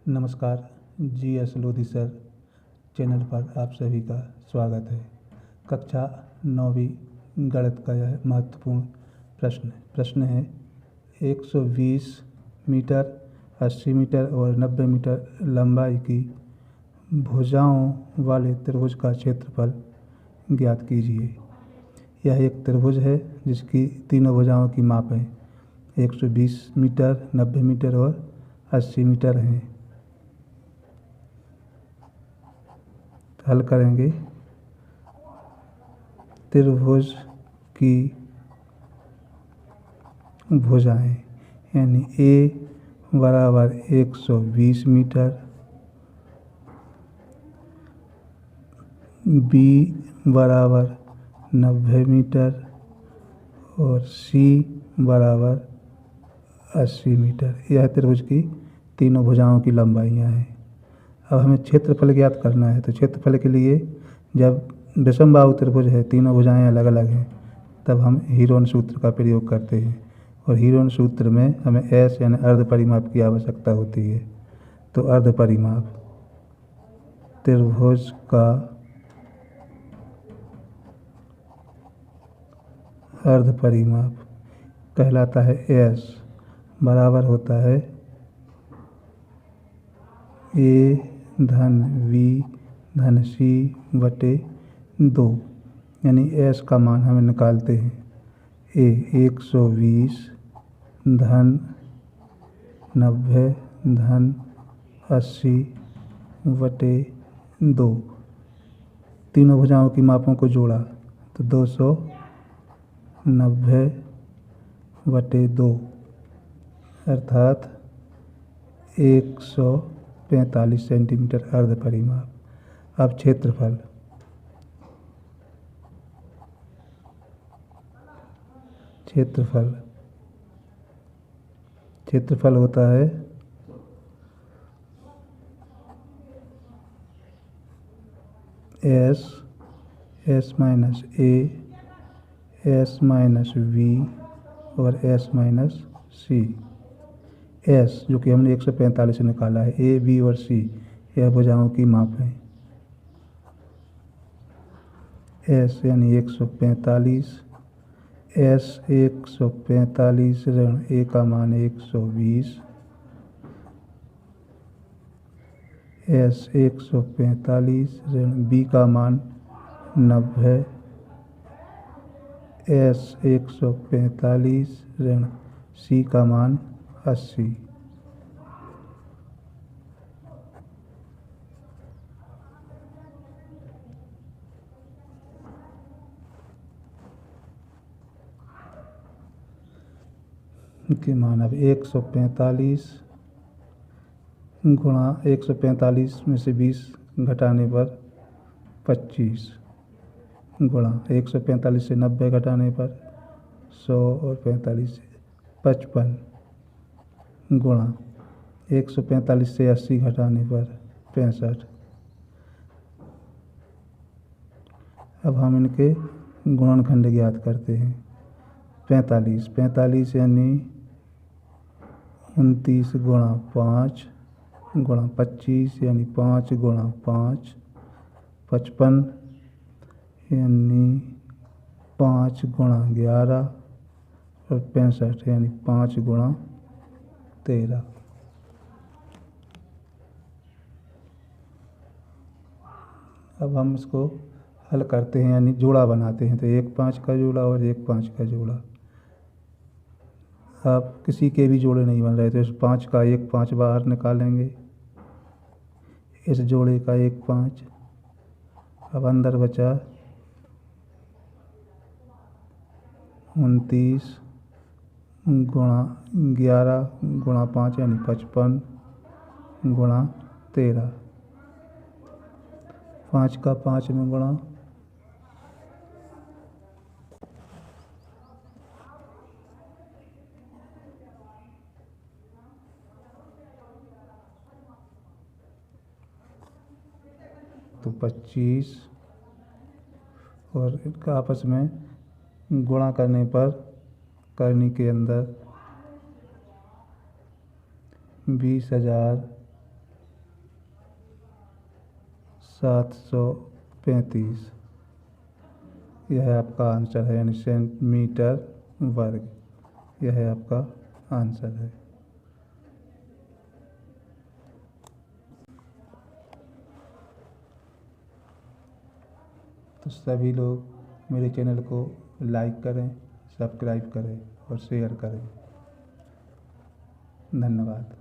नमस्कार। GS Lodhi sir channel पर आप सभी का स्वागत है। कक्षा 9वीं गणित का यह महत्वपूर्ण प्रश्न है 120 मीटर, 80 मीटर और 90 मीटर लंबाई की भुजाओं वाले त्रिभुज का क्षेत्रफल ज्ञात कीजिए। यह एक त्रिभुज है जिसकी तीनों भुजाओं की माप है 120 मीटर, 90 मीटर और 80 मीटर हैं। हल करेंगे। त्रिभुज की भुजाएं यानी A बराबर 120 मीटर, B बराबर 90 मीटर और C बराबर 80 मीटर। यह त्रिभुज की तीनों भुजाओं की लंबाइयाँ हैं। अब हमें क्षेत्रफल ज्ञात करना है। तो क्षेत्रफल के लिए जब विषमबाहु त्रिभुज है, तीनों भुजाएं अलग अलग हैं, तब हम हीरोन सूत्र का प्रयोग करते हैं और हीरोन सूत्र में हमें S यानी अर्ध परिमाप की आवश्यकता होती है। तो अर्ध परिमाप त्रिभुज का अर्ध परिमाप कहलाता है S बराबर होता है A धन V धन C बटे 2, यानी S का मान हमें निकालते हैं A 120 धन 90 धन 80 बटे 2। तीनों भुजाओं की मापों को जोड़ा तो 290 बटे 2 अर्थात 145 सेंटीमीटर अर्ध परिमाप। अब क्षेत्रफल क्षेत्रफल होता है S minus A, S minus V और S माइनस C। S जो कि हमने 145 से निकाला है, A, B और C यह भुजाओं की माप है। S यानी 145, S 145 ऋण A का मान 120, S 145 ऋण B का मान 90, S 145 ऋण C का मान 80। के मान अब 145 गुणा 145 में से 20 घटाने पर 25 गुणा 145 से 90 घटाने पर 100 और 45 से 55 गुणा 145 से 80 घटाने पर 65। अब हम इनके गुणनखंड ज्ञात करते हैं। 45 यानी 29 गुणा 5 गुणा 25 यानी 5 गुणा 5, 55 यानी 5 गुणा 11 और 65 यानी 5 गुणा 13। अब हम इसको हल करते हैं यानी जोड़ा बनाते हैं। तो 1 5 का जोड़ा और 1 5 का जोड़ा। आप किसी के भी जोड़े नहीं बन रहे तो इस 5 का 1 5 बाहर निकालेंगे, इस जोड़े का 1 5। अब अंदर बचा 29 गुणा 11 गुणा 5 यानी 55 गुणा 13। 5 का 5 में गुणा तो 25 और इनका आपस में गुणा करने पर करनी के अंदर 20,000 735। यह आपका आंसर है, यानी सेंटीमीटर वर्ग। यह आपका आंसर है। तो सभी लोग मेरे चैनल को लाइक करें, सब्सक्राइब करें और शेयर करें। धन्यवाद।